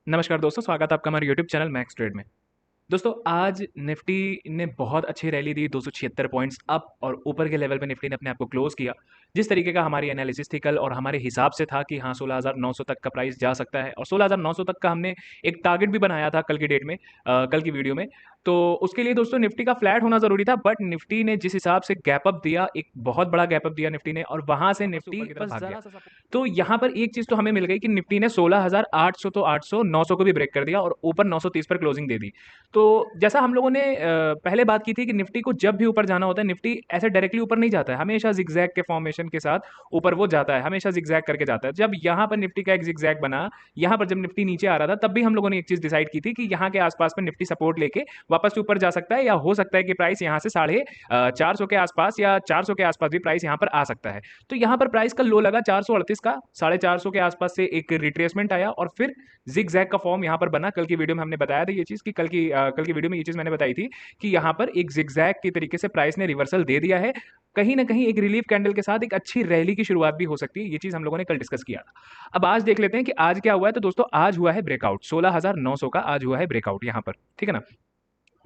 नमस्कार दोस्तों, स्वागत है आपका हमारे यूट्यूब चैनल मैक्स ट्रेड में। दोस्तों आज निफ्टी ने बहुत अच्छी रैली दी, 276 पॉइंट्स अप और ऊपर के लेवल पे निफ्टी ने अपने आप को क्लोज किया। जिस तरीके का हमारी एनालिसिस थी कल और हमारे हिसाब से था कि हाँ 16,900 तक का प्राइस जा सकता है और 16,900 तक का हमने एक टारगेट भी बनाया था कल की डेट में, कल की वीडियो में। तो उसके लिए दोस्तों निफ्टी का फ्लैट होना जरूरी था, बट निफ्टी ने जिस हिसाब से गैप अप दिया, एक बहुत बड़ा गैप अप दिया निफ्टी ने और वहां से निफ्टी ऊपर की तरफ भाग गया। तो यहाँ पर एक चीज तो हमें मिल गई कि निफ्टी ने 16,800 तो 800 900 को भी ब्रेक कर दिया और ऊपर 930 पर क्लोजिंग दे दी। तो जैसा हम लोगों ने पहले बात की थी कि निफ्टी को जब भी ऊपर जाना होता है, निफ्टी ऐसे डायरेक्टली ऊपर नहीं जाता है, हमेशा जिगजैग के फॉर्मेशन के साथ ऊपर वो जाता है, हमेशा जिगजैग करके जाता है। जब यहाँ पर निफ्टी का एक जिगजैग बना, यहाँ पर जब निफ्टी नीचे आ रहा था, तब भी हम लोगों ने एक चीज डिसाइड की थी कि यहाँ के आसपास में निफ्टी सपोर्ट लेके वापस से ऊपर जा सकता है, या हो सकता है कि प्राइस यहाँ से 450 के आसपास या 400 के आसपास भी प्राइस यहाँ पर आ सकता है। तो यहाँ पर प्राइस का लो लगा 438 का, 450 के आसपास से एक रिट्रेसमेंट आया और फिर जिग जैग का फॉर्म यहाँ पर बना। कल की वीडियो में हमने बताया था ये चीज कि कल की वीडियो में ये चीज मैंने बताई थी कि यहाँ पर एक जिग जैग की तरीके से प्राइस ने रिवर्सल दे दिया है। कहीं ना कहीं एक रिलीफ कैंडल के साथ एक अच्छी रैली की शुरुआत भी हो सकती है, ये चीज हम लोगों ने कल डिस्कस किया था। अब आज देख लेते हैं कि आज क्या हुआ है। तो दोस्तों आज हुआ है ब्रेकआउट 16,900 का, आज हुआ है ब्रेकआउट यहाँ पर, ठीक है ना।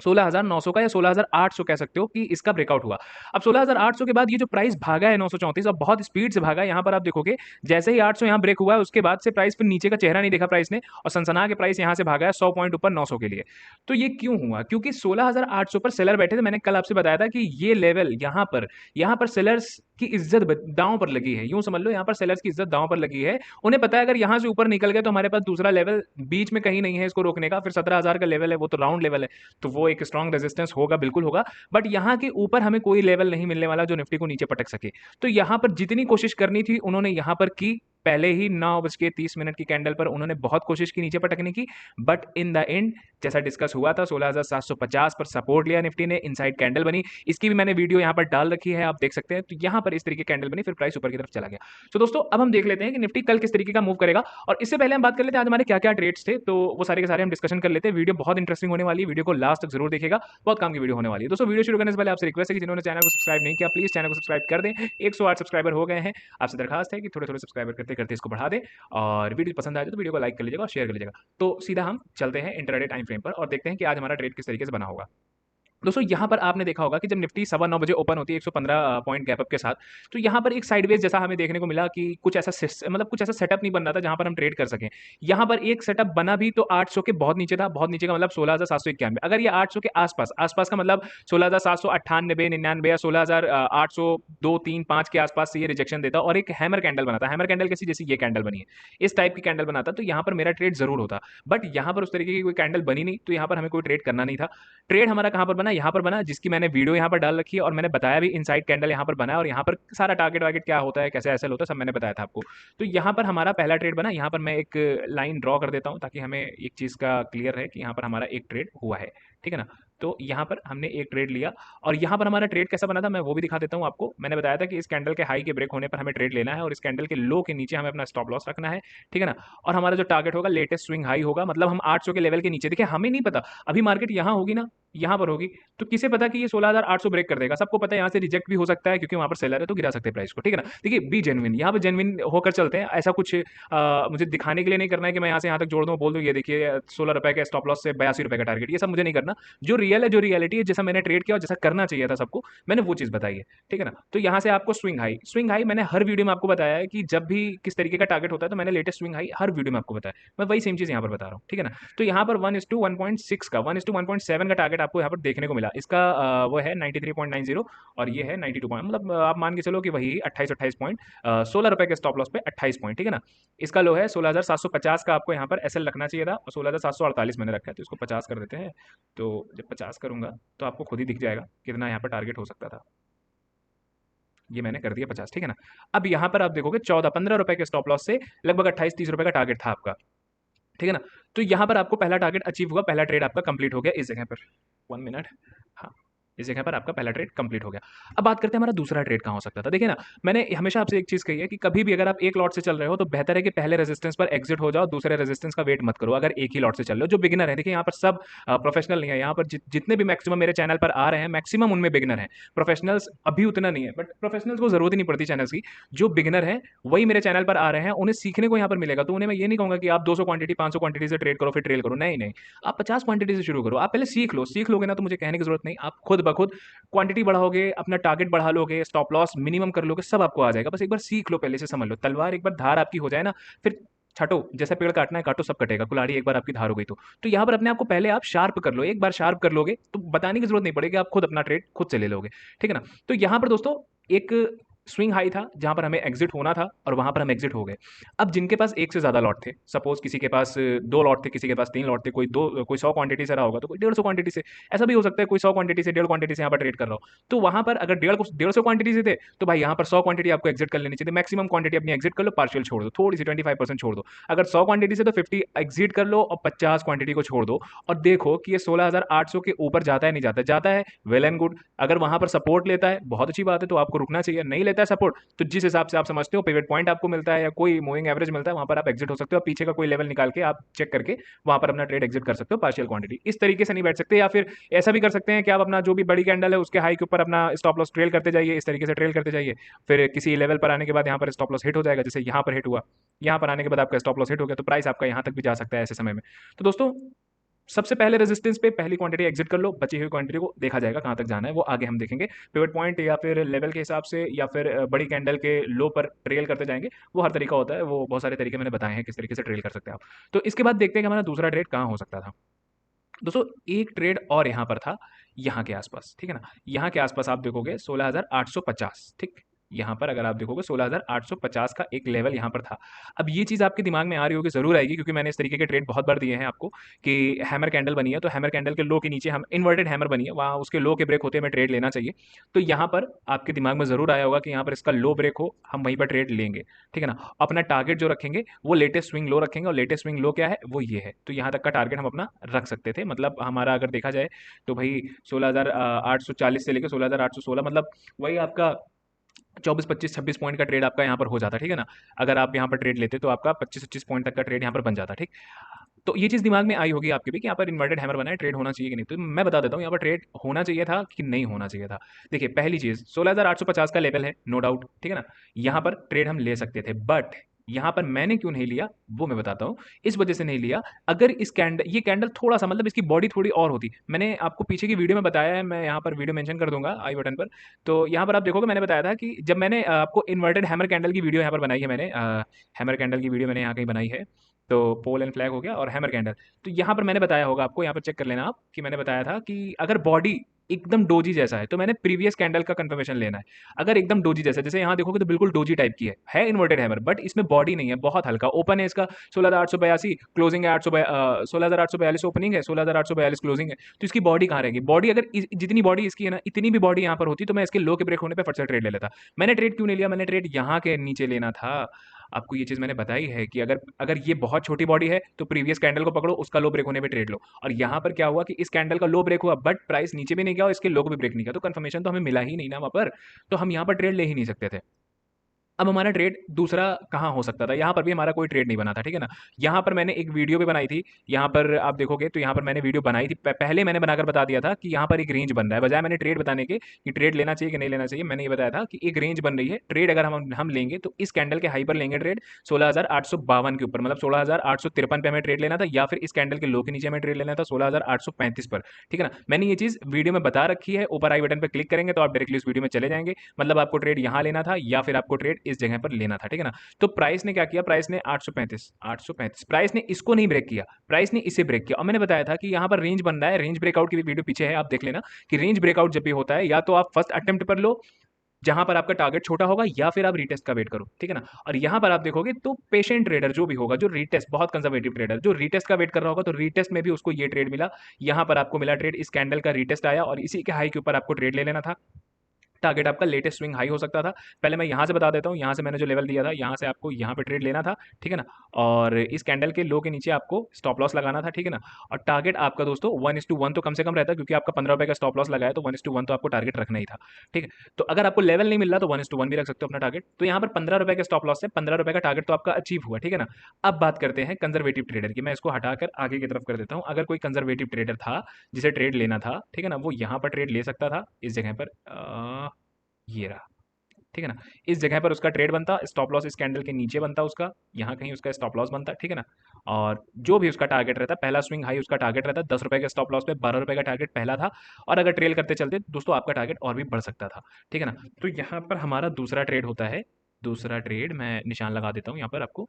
16,900 का या 16,800 कह सकते हो कि इसका ब्रेकआउट हुआ। अब 16,800 के बाद ये जो प्राइस भागा है 934, अब बहुत स्पीड से भागा है। यहाँ पर आप देखोगे जैसे ही 800 यहाँ ब्रेक हुआ है उसके बाद से प्राइस पर नीचे का चेहरा नहीं देखा प्राइस ने और सनसना के प्राइस यहाँ से भागा है 100 पॉइंट ऊपर 900 के लिए। तो ये क्यों हुआ? क्योंकि 16,800 पर सेलर बैठे थे। मैंने कल आपसे बताया था कि ये लेवल यहाँ पर सेलर्स की इज्जत दांव पर लगी है, यूं समझ लो यहाँ पर सेलर्स की इज्जत दांव पर लगी है। उन्हें पता है अगर यहाँ से ऊपर निकल गए तो हमारे पास दूसरा लेवल बीच में कहीं नहीं है इसको रोकने का। फिर 17,000 का लेवल है, वो तो राउंड लेवल है, तो वो एक स्ट्रॉन्ग रेजिस्टेंस होगा, बिल्कुल होगा। बट यहाँ के ऊपर हमें कोई लेवल नहीं मिलने वाला जो निफ्टी को नीचे पटक सके। तो यहाँ पर जितनी कोशिश करनी थी उन्होंने यहाँ पर की। पहले ही 9:30 की कैंडल पर उन्होंने बहुत कोशिश की नीचे पटकने की, बट इन द एंड जैसा डिस्कस हुआ था 16,750 पर सपोर्ट लिया निफ्टी ने, इनसाइड कैंडल बनी। इसकी भी मैंने वीडियो यहाँ पर डाल रखी है, आप देख सकते हैं। तो यहाँ पर इस तरीके कैंडल बनी, फिर प्राइस ऊपर की तरफ चला गया। तो दोस्तों अब हम देख लेते हैं कि निफ्टी कल किस तरीके का मूव करेगा। और इससे पहले हम बात कर लेते हैं आज हमारे क्या क्या ट्रेड्स थे, तो वो सारे के सारे हम डिस्कशन कर लेते हैं। वीडियो बहुत इंटरेस्टिंग होने वाली है, वीडियो को लास्ट तक जरूर देखिएगा, बहुत काम की वीडियो होने वाली है। दोस्तों वीडियो शुरू करने से पहले आपसे रिक्वेस्ट है कि जिन्होंने चैनल को सब्सक्राइब नहीं किया प्लीज चैनल को सब्सक्राइब कर दें। 108 सब्सक्राइबर हो गए हैं, आपसे दरखास्त है कि थोड़े थोड़े सब्सक्राइबर करते करते इसको बढ़ा दें और वीडियो पसंद आए तो वीडियो को लाइक कर लीजिएगा और शेयर कर लीजिएगा। तो सीधा हम चलते हैं इंटरडे टाइम फ्रेम पर और देखते हैं कि आज हमारा ट्रेड किस तरीके से बना होगा। दोस्तों यहाँ पर आपने देखा होगा कि जब निफ्टी 9:15 ओपन होती है 115 पॉइंट गैप अप के साथ, तो यहाँ पर एक साइडवेज जैसा हमें देखने को मिला कि कुछ ऐसा सेटअप नहीं बन रहा था जहां पर हम ट्रेड कर सकें। यहाँ पर एक सेटअप बना भी तो 800 के बहुत नीचे था, बहुत नीचे का मतलब 16,791। अगर ये 800 के आसपास आसपास का मतलब 16,798 99 या 16,802 3 5 के आसपास से ये रिजेक्शन देता और एक हैमर कैंडल बनाता। हैमर कैंडल कैसी, जैसी ये कैंडल बनी है, इस टाइप की कैंडल बनाता, तो यहाँ पर मेरा ट्रेड जरूर होता। बट यहाँ पर उस तरीके की कोई कैंडल बनी नहीं, तो यहाँ पर हमें कोई ट्रेड करना नहीं था। ट्रेड हमारा कहां पर बना, यहाँ पर बना, जिसकी मैंने वीडियो यहाँ पर डाल रखी है और मैंने बताया भी इनसाइड कैंडल यहाँ पर बना है और यहाँ पर सारा टारगेट वारगेट क्या होता है, कैसे ऐसे होता है, सब मैंने बताया था आपको। तो यहाँ पर हमारा पहला ट्रेड बना। यहाँ पर मैं एक लाइन ड्रॉ कर देता हूँ ताकि हमें एक चीज का क्लियर है कि यहाँ पर हमारा एक ट्रेड हुआ है, ठीक है ना। तो यहाँ पर हमने एक ट्रेड लिया और यहाँ पर हमारा ट्रेड कैसा बना था मैं वो भी दिखा देता हूँ आपको। मैंने बताया था कि इस कैंडल के हाई के ब्रेक होने पर हमें ट्रेड लेना है और इस कैंडल के लो के नीचे हमें अपना स्टॉप लॉस रखना है, ठीक है ना। और हमारा जो टारगेट होगा लेटेस्ट स्विंग हाई होगा, मतलब हम 800 के लेवल के नीचे। देखिए हमें नहीं पता अभी मार्केट यहाँ होगी ना, यहाँ पर होगी, तो किसे पता कि ये 16,800 ब्रेक कर देगा। सबको पता है यहाँ से रिजेक्ट भी हो सकता है क्योंकि वहां पर सेलर है, तो गिरा सकते हैं प्राइस को, ठीक है ना। देखिए बी जेन्युइन, यहाँ पर जेन्युइन होकर चलते हैं। ऐसा कुछ मुझे दिखाने के लिए नहीं करना है कि मैं यहाँ से यहाँ तक जोड़ दूँ बोल दूँ ये देखिए 16 रुपए के स्टॉप लॉस से 82 रुपए का टारगेट, ये सब मुझे नहीं करना। जो रियल है, जो रियलिटी है, जैसा मैंने ट्रेड किया और जैसा करना चाहिए था सबको, मैंने वो चीज बताई है, ठीक है ना। तो यहाँ से आपको स्विंग हाई मैंने हर वीडियो में आपको बताया है कि जब भी किस तरीके का टारगेट होता है, तो मैंने लेटेस्ट स्विंग हाई हर वीडियो में आपको बताया, मैं वही सेम चीज यहाँ पर बता रहा हूँ, ठीक है ना। तो यहाँ पर 1:1.6 का 1:1.7 का टारगेट आपको यहाँ पर देखने को मिला। इसका वो है 93.90 और ये है 92 पॉइंट, मतलब आप मान के चलो कि वही 28 पॉइंट, 16 रुपए के स्टॉप लॉस पे 28 पॉइंट, ठीक है ना। इसका लो है 16,750 का, आपको यहाँ पर एसएल रखना चाहिए था और 16,748 मैंने रखा है, तो इसको 50 कर देते हैं। तो जब 50 करूंगा तो आपको खुद ही दिख जाएगा कितना यहाँ पर टारगेट हो सकता था। ये मैंने कर दिया 50, ठीक है ना। अब यहाँ पर आप देखोगे 14-15 रुपए के स्टॉप लॉस से लगभग 28-30 रुपए का टारगेट था आपका, ठीक है ना। तो यहाँ पर आपको पहला टारगेट अचीव हुआ, पहला ट्रेड आपका कंप्लीट हो गया इस जगह पर। 1 मिनट, हाँ। इस जगह पर आपका पहला ट्रेड कंप्लीट हो गया। अब बात करते हैं हमारा दूसरा ट्रेड कहाँ हो सकता था। देखिए ना, मैंने हमेशा आपसे एक चीज़ कही है कि कभी भी अगर आप एक लॉट से चल रहे हो तो बेहतर है कि पहले रेजिस्टेंस पर एग्जिट हो जाओ, दूसरे रेजिस्टेंस का वेट मत करो अगर एक ही लॉट से चल रहे हो। जो बिगिनर है, देखिए यहाँ पर सब प्रोफेशनल नहीं है, यहाँ पर जितने भी मैक्सिमम मेरे चैनल पर आ रहे हैं मैक्सिमम उनमें बिगिनर हैं। प्रोफेशनल्स अभी उतना नहीं है, बट प्रोफेशनल्स को जरूरत ही नहीं पड़ती चैनल्स की। जो बिगिनर है वही मेरे चैनल पर आ रहे हैं, उन्हें सीखने को यहाँ पर मिलेगा। तो उन्हें मैं ये नहीं कहूँगा कि आप 200 क्वांटिटी 500 क्वांटिटी से ट्रेड करो फिर ट्रेल करो, नहीं नहीं। आप 50 क्वांटिटी से शुरू करो, आप पहले सीख लो। सीख लोगे ना तो मुझे कहने की जरूरत नहीं, आप खुद ब खुद क्वांटिटी बढ़ाओगे, अपना टारगेट बढ़ा लोगे, स्टॉप लॉस मिनिमम कर लोगे, सब आपको आ जाएगा। बस एक बार सीख लो, पहले से समझ लो। तलवार एक बार धार आपकी हो जाए ना, फिर छठो जैसे पेड़ काटना है काटो, सब कटेगा। कुल्हाड़ी एक बार आपकी धार हो गई तो यहाँ पर अपने आप को पहले आप शार्प कर लो। एक बार शार्प कर लोगे तो बताने की जरूरत नहीं पड़ेगी, आप खुद अपना ट्रेड खुद से ले लोगे। ठीक है ना। तो यहाँ पर दोस्तों एक स्विंग हाई था जहां पर हमें एग्जिट होना था और वहां पर हम एग्जिट हो गए। अब जिनके पास एक से ज्यादा लॉट थे, सपोज किसी के पास 2 लॉट थे, किसी के पास 3 लॉट थे, कोई 100 क्वांटिटी से रहा होगा तो कोई 150 क्वांटिटी से। ऐसा भी हो सकता है कोई 100 क्वांटिटी से 1.5 क्वांटिटी से यहाँ पर ट्रेड कर रहा हो। तो वहां पर अगर 150 क्वांटिटी से थे तो भाई यहाँ पर 100 क्वांटिटी आपको एग्जिट कर लेनी चाहिए। मैक्सिमम क्वांटिटी अपनी एग्जिट कर लो, पार्शियल छोड़ दो, थोड़ी सी 25% छोड़ दो। अगर 100 क्वांटिटी से तो 50 एग्जिट कर लो और 50 क्वांटिटी को छोड़ दो। और देखो कि ये 16,800 के ऊपर जाता है नहीं जाता, जाता है वेल एंड गुड। अगर वहां पर सपोर्ट लेता है बहुत अच्छी बात है, तो आपको रुकना चाहिए। नहीं लेता है सपोर्ट तो जिस हिसाब से आप समझते हो पिवट पॉइंट आपको मिलता है या कोई मूविंग एवरेज मिलता है, वहां पर आप एग्जिट हो सकते हो। पीछे का कोई लेवल निकाल के आप चेक करके वहां पर अपना ट्रेड एग्जिट कर सकते हो पार्शियल क्वांटिटी। इस तरीके से नहीं बैठ सकते, या फिर ऐसा भी कर सकते हैं कि आप अपना जो भी बड़ी कैंडल है उसके हाई के ऊपर अपना स्टॉप लॉस ट्रेल करते जाइए, इस तरीके से ट्रेल करते जाइए। फिर किसी लेवल पर आने के बाद यहाँ पर स्टॉप लॉस हिट हो जाएगा, जैसे यहाँ पर हिट हुआ। यहाँ पर आने के बाद आपका स्टॉप लॉस हिट हो गया तो प्राइस आपका यहाँ तक भी जा सकता है ऐसे समय में। तो दोस्तों सबसे पहले रेजिस्टेंस पे पहली क्वांटिटी एग्जिट कर लो, बची हुई क्वांटिटी को देखा जाएगा कहां तक जाना है, वो आगे हम देखेंगे। पिवट पॉइंट या फिर लेवल के हिसाब से या फिर बड़ी कैंडल के लो पर ट्रेल करते जाएंगे, वो हर तरीका होता है, वो बहुत सारे तरीके मैंने बताए हैं किस तरीके से ट्रेल कर सकते हैं आप। तो इसके बाद देखते हैं कि हमारा दूसरा ट्रेड कहाँ हो सकता था। दोस्तों एक ट्रेड और यहाँ पर था, यहाँ के आसपास, ठीक है ना। यहाँ के आसपास आप देखोगे 16,850, ठीक। यहाँ पर अगर आप देखोगे 16,850 का एक लेवल यहाँ पर था। अब ये चीज़ आपके दिमाग में आ रही होगी, जरूर आएगी, क्योंकि मैंने इस तरीके के ट्रेड बहुत बार दिए हैं आपको कि हैमर कैंडल बनी है तो हैमर कैंडल के लो के नीचे हम इन्वर्टेड हैमर बनी है, वहाँ उसके लो के ब्रेक होते हमें ट्रेड लेना चाहिए। तो यहाँ पर आपके दिमाग में जरूर आया होगा कि यहाँ पर इसका लो ब्रेक हो, हम वहीं पर ट्रेड लेंगे। ठीक है ना। अपना टारगेट जो रखेंगे वो लेटेस्ट स्विंग लो रखेंगे, और लेटेस्ट स्विंग लो क्या है वो ये है। तो यहाँ तक का टारगेट हम अपना रख सकते थे। मतलब हमारा अगर देखा जाए तो भाई 16,840 से लेकर 16,816, मतलब वही आपका 24 25 26 पॉइंट का ट्रेड आपका यहाँ पर हो जाता, ठीक है ना। अगर आप यहाँ पर ट्रेड लेते तो आपका 25 25 पॉइंट तक का ट्रेड यहाँ पर बन जाता, ठीक। तो ये चीज़ दिमाग में आई होगी आपके भी कि यहाँ पर इन्वर्टेड हैमर बना है, ट्रेड होना चाहिए कि नहीं। तो मैं बता देता हूँ यहाँ पर ट्रेड होना चाहिए था कि नहीं होना चाहिए था। देखिए पहली चीज़ 16,850 का लेवल है, नो डाउट, ठीक है ना। यहाँ पर ट्रेड हम ले सकते थे, बट यहाँ पर मैंने क्यों नहीं लिया वो मैं बताता हूँ। इस वजह से नहीं लिया, अगर इस कैंडल ये कैंडल थोड़ा सा मतलब इसकी बॉडी थोड़ी और होती, मैंने आपको पीछे की वीडियो में बताया है, मैं यहाँ पर वीडियो मेंशन कर दूंगा आई बटन पर। तो यहाँ पर आप देखोगे मैंने बताया था कि जब मैंने आपको इन्वर्टेड हैमर कैंडल की वीडियो यहाँ पर बनाई है, मैंने हैमर कैंडल की वीडियो मैंने यहाँ कहीं बनाई है। तो पोल एंड फ्लैग हो गया और हैमर कैंडल। तो यहाँ पर मैंने बताया होगा आपको, यहाँ पर चेक कर लेना आप, कि मैंने बताया था कि अगर बॉडी एकदम डोजी जैसा है तो मैंने प्रीवियस कैंडल का कंफर्मेशन लेना है। अगर एकदम डोजी जैसा, जैसे यहाँ देखोगे तो बिल्कुल डोजी टाइप की है इन्वर्टेड हैमर, बट इसमें बॉडी नहीं है, बहुत हल्का ओपन है इसका। 16,882 क्लोजिंग है, 16,842 ओपनिंग है, 16,842 क्लोजिंग है। तो इसकी बॉडी कहाँ रहेगी? बॉडी अगर जितनी बॉडी इसकी है ना, इतनी भी बॉडी यहाँ पर होती तो मैं इसके लो के ब्रेक होने पर फट से ट्रेड ले लेता। मैंने ट्रेड क्यों नहीं लिया? मैंने ट्रेड यहाँ के नीचे लेना था। आपको ये चीज़ मैंने बताई है कि अगर अगर ये बहुत छोटी बॉडी है तो प्रीवियस कैंडल को पकड़ो, उसका लो ब्रेक होने पे ट्रेड लो। और यहाँ पर क्या हुआ कि इस कैंडल का लो ब्रेक हुआ बट प्राइस नीचे भी नहीं गया और इसके लो को भी ब्रेक नहीं किया, तो कंफर्मेशन तो हमें मिला ही नहीं ना वहाँ पर। तो हम यहाँ पर ट्रेड ले ही नहीं सकते थे। अब हमारा ट्रेड दूसरा कहाँ हो सकता था? यहाँ पर भी हमारा कोई ट्रेड नहीं बना था, ठीक है ना। यहाँ पर मैंने एक वीडियो भी बनाई थी, यहाँ पर आप देखोगे तो यहाँ पर मैंने वीडियो बनाई थी, पहले मैंने बनाकर बता दिया था कि यहाँ पर एक रेंज बन रहा है। बजाय मैंने ट्रेड बताने के कि ट्रेड लेना चाहिए कि नहीं लेना चाहिए, मैंने ये बताया था कि एक रेंज बन रही है। ट्रेड अगर हम लेंगे तो इस कैंडल के हाई पर लेंगे ट्रेड 16,852 के ऊपर, मतलब 16,853 पे हमें ट्रेड लेना था, या फिर इस कैंडल के लो के नीचे हमें ट्रेड लेना था 16,835 पर, ठीक है ना। मैंने ये चीज़ वीडियो में बता रखी है, ऊपर आई बटन पर क्लिक करेंगे तो आप डायरेक्टली उस वीडियो में चले जाएंगे। मतलब आपको ट्रेड यहाँ लेना था या फिर आपको ट्रेड इस जगह पर लेना था, ठीक है ना। तो प्राइस ने क्या किया? प्राइस ने 835 प्राइस ने इसको नहीं ब्रेक किया, प्राइस ने इसे ब्रेक किया। और मैंने बताया था कि यहाँ पर रेंज बन रहा है, रेंज ब्रेकआउट की भी वीडियो पीछे है, आप देख लेना कि रेंज ब्रेकआउट जब भी होता है या तो आप फर्स्ट अटेम्प्ट पर लो जहां पर आपका टारगेट छोटा होगा, या फिर आप रीटेस्ट का वेट करो, ठीक है ना। और यहां पर आप देखोगे तो पेशेंट ट्रेडर जो भी होगा, जो रीटेस्ट, बहुत कंजर्वेटिव ट्रेडर जो रीटेस्ट का वेट कर रहा होगा, तो रीटेस्ट में भी उसको ये ट्रेड मिला। यहां पर आपको मिला ट्रेड, इस कैंडल का रीटेस्ट आया और इसी के हाई के ऊपर आपको ट्रेड ले लेना था। टारगेट आपका लेटेस्ट स्विंग हाई हो सकता था। पहले मैं यहाँ से बता देता हूँ, यहाँ से मैंने जो लेवल दिया था, यहाँ से आपको यहाँ पे ट्रेड लेना था, ठीक है ना। और इस कैंडल के लो के नीचे आपको स्टॉप लॉस लगाना था, ठीक है ना। और टारगेट आपका दोस्तों 1:1 तो कम से कम रहता है, क्योंकि आपका 15 रुपये का स्टॉप लॉस लगाया, तो 1:1 तो आपको टारगेट रखना ही था, ठीक है। तो अगर आपको लेवल नहीं मिल रहा तो 1:1 भी रख सकते हो अपना टारगेट। तो यहाँ पर 15 रुपये के स्टॉप लॉस से 15 रुपये का टारगेट तो आपका अचीव हुआ, ठीक है ना। अब बात करते हैं कंजर्वेटिव ट्रेडर की। मैं इसको हटाकर आगे की तरफ कर देता हूँ। अगर कोई कंजर्वेटिव ट्रेडर था जिसे ट्रेड लेना था, ठीक है ना, वो यहाँ पर ट्रेड ले सकता था इस जगह पर, ये रहा, ठीक है ना। इस जगह पर उसका ट्रेड बनता, स्टॉप लॉस इस कैंडल के नीचे बनता उसका, यहाँ कहीं उसका स्टॉप लॉस बनता, ठीक है ना। और जो भी उसका टारगेट रहता, पहला स्विंग हाई उसका टारगेट रहता 10 रुपये के स्टॉप लॉस पे, 12 रुपये का टारगेट पहला था। और अगर ट्रेल करते चलते दोस्तों आपका टारगेट और भी बढ़ सकता था, ठीक है ना। तो यहाँ पर हमारा दूसरा ट्रेड होता है। दूसरा ट्रेड मैं निशान लगा देता हूँ यहाँ पर आपको,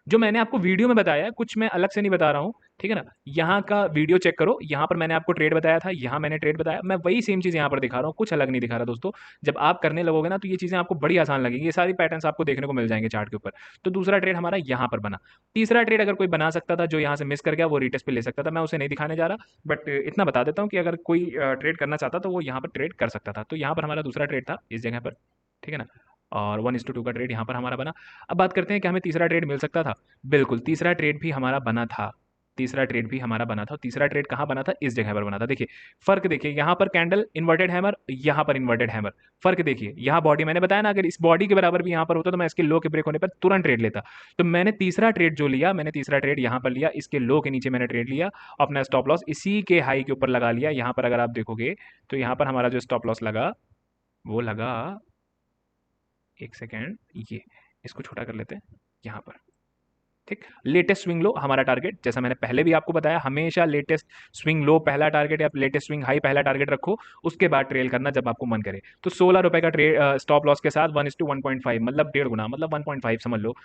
जो मैंने आपको वीडियो में बताया है, कुछ मैं अलग से नहीं बता रहा हूँ, ठीक है ना। यहाँ का वीडियो चेक करो, यहाँ पर मैंने आपको ट्रेड बताया था, यहाँ मैंने ट्रेड बताया, मैं वही सेम चीज़ यहाँ पर दिखा रहा हूँ, कुछ अलग नहीं दिखा रहा दोस्तों। जब आप करने लगोगे ना तो ये चीज़ें आपको बड़ी आसान लगेंगी, ये सारी पैटर्न्स आपको देखने को मिल जाएंगे चार्ट के ऊपर। तो दूसरा ट्रेड हमारा यहाँ पर बना। तीसरा ट्रेड अगर कोई बना सकता था, जो यहाँ से मिस कर गया, वो रीटेस्ट पे ले सकता था, मैं उसे नहीं दिखाने जा रहा, बट इतना बता देता हूँ कि अगर कोई ट्रेड करना चाहता तो वो यहाँ पर ट्रेड कर सकता था। तो यहाँ पर हमारा दूसरा ट्रेड था इस जगह पर, ठीक है ना। और 1:2 का ट्रेड यहाँ पर हमारा बना। अब बात करते हैं कि हमें तीसरा ट्रेड मिल सकता था। बिल्कुल, तीसरा ट्रेड भी हमारा बना था। तीसरा ट्रेड भी हमारा बना था। तीसरा ट्रेड कहाँ बना था? इस जगह पर बना था। देखिए, फ़र्क देखिए, यहाँ पर कैंडल इन्वर्टेड हैमर, यहाँ पर इन्वर्टेड हैमर। फ़र्क देखिए, यहाँ बॉडी मैंने बताया ना, अगर इस बॉडी के बराबर भी यहाँ पर होता तो मैं इसके लो के ब्रेक होने पर तुरंत ट्रेड लेता। तो मैंने तीसरा ट्रेड जो लिया, मैंने तीसरा ट्रेड यहाँ पर लिया, इसके लो के नीचे मैंने ट्रेड लिया, अपना स्टॉप लॉस इसी के हाई के ऊपर लगा लिया। यहाँ पर अगर आप देखोगे तो यहाँ पर हमारा जो स्टॉप लॉस लगा, वो लगा, एक सेकेंड, ये इसको छोटा कर लेते हैं यहाँ पर, ठीक। लेटेस्ट स्विंग लो हमारा टारगेट, जैसा मैंने पहले भी आपको बताया, हमेशा लेटेस्ट स्विंग लो पहला टारगेट या लेटेस्ट स्विंग हाई पहला टारगेट रखो, उसके बाद ट्रेल करना जब आपको मन करे। तो 16 रुपये का ट्रेड स्टॉप लॉस के साथ 1:1.5, मतलब 1.5 गुना, मतलब 1.5 समझ लो।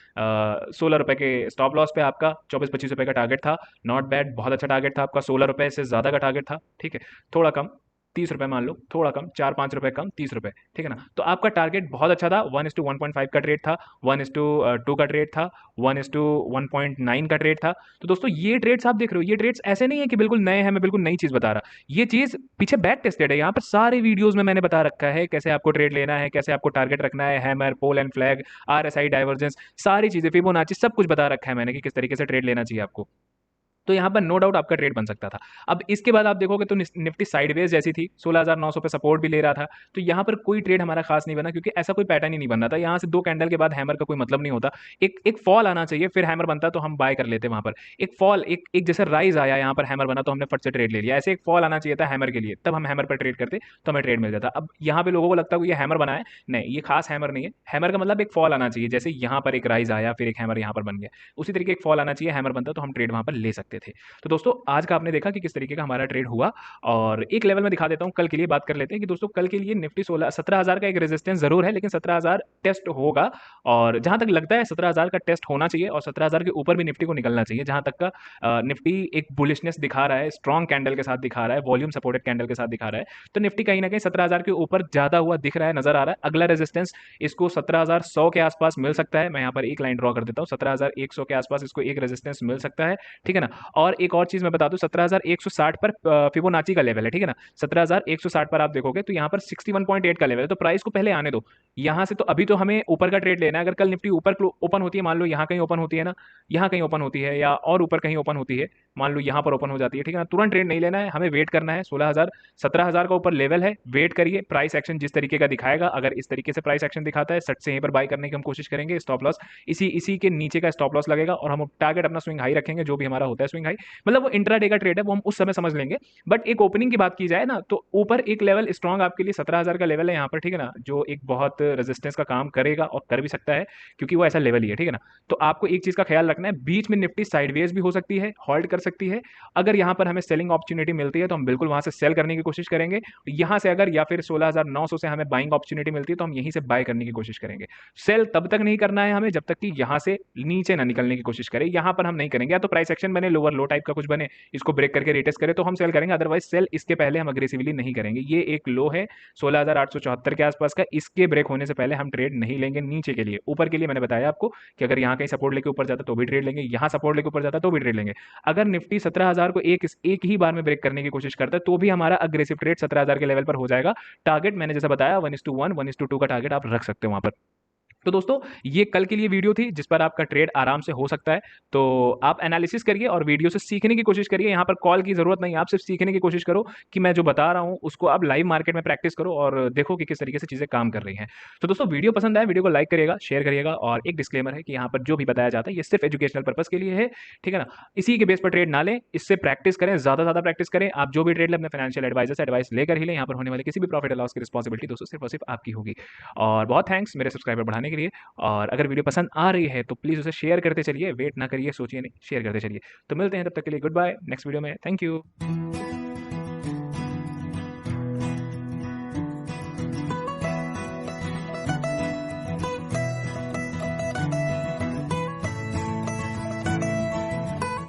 16 रुपये के स्टॉप लॉस पे आपका 24-25 रुपये का टारगेट था। नॉट बैड, बहुत अच्छा टारगेट था आपका। 16 रुपये से ज़्यादा का टारगेट था, ठीक है। थोड़ा कम, 30 रुपये मान लो, थोड़ा कम, 4-5 रुपये कम, 30 रुपये, ठीक है ना। तो आपका टारगेट बहुत अच्छा था। 1:1.5 का ट्रेड था, 1:2 का ट्रेड था, 1:1.9 का ट्रेड था। तो दोस्तों ये ट्रेड्स आप देख रहे हो, ये ट्रेड्स ऐसे नहीं है कि बिल्कुल नए हैं, मैं बिल्कुल नई चीज़ बता रहा। ये चीज़ पीछे बैक टेस्टेड है, यहाँ पर सारे वीडियोस में मैंने बता रखा है कैसे आपको ट्रेड लेना है, कैसे आपको टारगेट रखना है, hammer, pole and flag, RSI divergence, सारी चीज़ें, फिबोनाची, सब कुछ बता रखा है मैंने कि किस तरीके से ट्रेड लेना चाहिए आपको। तो यहाँ पर नो डाउट आपका ट्रेड बन सकता था। अब इसके बाद आप देखोगे तो निफ्टी साइडवेज जैसी थी, 16,900 पे सपोर्ट भी ले रहा था। तो यहाँ पर कोई ट्रेड हमारा खास नहीं बना, क्योंकि ऐसा कोई पैटर्न ही नहीं बन रहा था। यहाँ से 2 कैंडल के बाद हैमर का कोई मतलब नहीं होता। एक एक फॉल आना चाहिए, फिर हैमर बनता तो हम बाय कर लेते वहाँ पर। एक फॉल, एक एक जैसे राइज आया, यहाँ पर हैमर बना तो हमने फट से ट्रेड ले लिया। ऐसे एक फॉल आना चाहिए था हैमर के लिए, तब हम हैमर पर ट्रेड करते तो हमें ट्रेड मिल जाता। अब यहाँ पे लोगों को लगता है कि ये हैमर बना है, नहीं, ये खास हैमर नहीं है। हैमर का मतलब एक फॉल आना चाहिए, जैसे यहाँ पर एक राइज आया, फिर एक हैमर यहाँ पर बन गया, उसी तरीके एक फॉल आना चाहिए, हैमर बनता तो हम ट्रेड वहाँ पर ले सकते थे। तो दोस्तों आज का आपने देखा कि किस तरीके का हमारा ट्रेड हुआ। और एक लेवल में दिखा देता हूं, कल के लिए बात कर लेते हैं कि दोस्तों कल के लिए निफ्टी 17,000 का एक रेजिस्टेंस जरूर है, लेकिन 17,000 टेस्ट होगा। और जहां तक लगता है 17,000 का टेस्ट होना चाहिए, और 17,000 के ऊपर भी निफ्टी को निकलना चाहिए। जहां तक का निफ्टी एक बुलिशनेस दिखा रहा है, स्ट्रॉन्ग कैंडल के साथ दिखा रहा है, वॉल्यूम सपोर्टेड कैंडल के साथ दिखा रहा है, तो निफ्टी कहीं ना कहीं 17,000 के ऊपर ज्यादा हुआ दिख रहा है, नजर आ रहा है। अगला रेजिस्टेंस इसको 17,100 के आसपास मिल सकता है। मैं यहाँ पर एक लाइन ड्रॉ कर देता हूँ, 17,100 के आसपास इसको एक रेजिस्टेंस मिल सकता है, ठीक है ना। और एक और चीज मैं बता दूं, 17,160 पर फिबोनाची का लेवल है, ठीक है ना। 17,160 पर आप देखोगे तो यहाँ पर 61.8 का लेवल है। तो प्राइस को पहले आने दो यहाँ से। तो अभी तो हमें ऊपर का ट्रेड लेना है। अगर कल निफ्टी ऊपर ओपन होती है, मान लो यहाँ कहीं ओपन होती है ना, यहाँ कहीं ओपन होती है, या और ऊपर कहीं ओपन होती है, मान लो यहाँ पर ओपन हो जाती है, ठीक है ना, तुरंत ट्रेड नहीं लेना है, हमें वेट करना है। 16,000 17,000 का ऊपर लेवल है, वेट करिए। प्राइस एक्शन जिस तरीके का दिखाएगा, अगर इस तरीके से प्राइस एक्शन दिखाता है, सट से यहीं पर बाय करने की हम कोशिश करेंगे। स्टॉप लॉस इसी इसी के नीचे का स्टॉप लॉस लगेगा, और हम टारगेट अपना स्विंग हाई रखेंगे, जो भी हमारा होता है स्विंग हाई, मतलब वो इंट्राडे का ट्रेड है, वो हम उस समय समझ लेंगे। बट एक ओपनिंग की बात की जाए ना, तो ऊपर एक लेवल स्ट्रॉन्ग आपके लिए 17,000 का लेवल है यहाँ पर, ठीक है ना, जो एक बहुत रेजिस्टेंस का काम करेगा और कर भी सकता है, क्योंकि वो ऐसा लेवल ही है, ठीक है ना। तो आपको एक चीज का ख्याल रखना है, बीच में निफ्टी साइडवेज भी हो सकती है, होल्ड कर सकती है। अगर यहाँ पर हमें सेलिंग अपॉर्चुनिटी मिलती है तो हम बिल्कुल वहां से सेल करने की कोशिश करेंगे। यहाँ से अगर, या फिर 16,900 से हमें बाइंग अपॉर्चुनिटी मिलती है तो हम यहीं से बाय करने की कोशिश करेंगे। सेल तब तक नहीं करना है हमें जब तक कि यहाँ से नीचे ना निकलने की कोशिश करें। यहाँ पर हम नहीं करेंगे, या तो प्राइस एक्शन बने लोअर लोअर लो टाइप का कुछ बने, इसको ब्रेक करके रिटेस्ट करे तो हम सेल करेंगे, अदरवाइज सेल इसके पहले हम अग्रेसिवली नहीं करेंगे। ये एक लो है 16,874 के आसपास का, इसके ब्रेक होने से पहले हम ट्रेड नहीं लेंगे नीचे के लिए। ऊपर के लिए मैंने बताया आपको कि अगर यहाँ कहीं सपोर्ट लेके ऊपर जाता तो भी ट्रेड लेंगे, यहाँ सपोर्ट लेके ऊपर जाता तो भी ट्रेड लेंगे। अगर निफ्टी 17,000 को एक ही बार में ब्रेक करने की कोशिश करता है तो भी हमारा अग्रेसिव ट्रेड 17,000 के लेवल पर हो जाएगा। टारगेट मैंने जैसा बताया 1:1 1:2 का टारगेट आप रख सकते हो वहां पर। तो दोस्तों ये कल के लिए वीडियो थी जिस पर आपका ट्रेड आराम से हो सकता है। तो आप एनालिसिस करिए और वीडियो से सीखने की कोशिश करिए। यहाँ पर कॉल की जरूरत नहीं, आप सिर्फ सीखने की कोशिश करो कि मैं जो बता रहा हूँ उसको आप लाइव मार्केट में प्रैक्टिस करो और देखो कि किस तरीके से चीजें काम कर रही हैं। तो दोस्तों वीडियो पसंद आए वीडियो को लाइक करिएगा, शेयर करिएगा, और एक डिस्क्लेमर है कि यहाँ पर जो भी बताया जाता है ये सिर्फ एजुकेशनल पर्पज के लिए है, ठीक है ना। इसी के बेस पर ट्रेड ना लें, इससे प्रैक्टिस करें, ज्यादा प्रैक्टिस करें। आप जो भी ट्रेड लें अपने फाइनेंशियल एडवाइजर से एडवाइस लेकर ही लें। यहाँ पर होने वाले किसी भी प्रॉफिट लॉस की रिस्पॉन्सिबिलिटी दोस्तों सिर्फ और सिर्फ आपकी होगी। और बहुत थैंक्स मेरे सब्सक्राइबर बढ़ाने के लिए। और अगर वीडियो पसंद आ रही है तो प्लीज़ उसे शेयर करते चलिए, वेट ना करिए, सोचिए नहीं, शेयर करते चलिए। तो मिलते हैं तब तक के लिए, गुड बाय, नेक्स्ट वीडियो में, थैंक यू।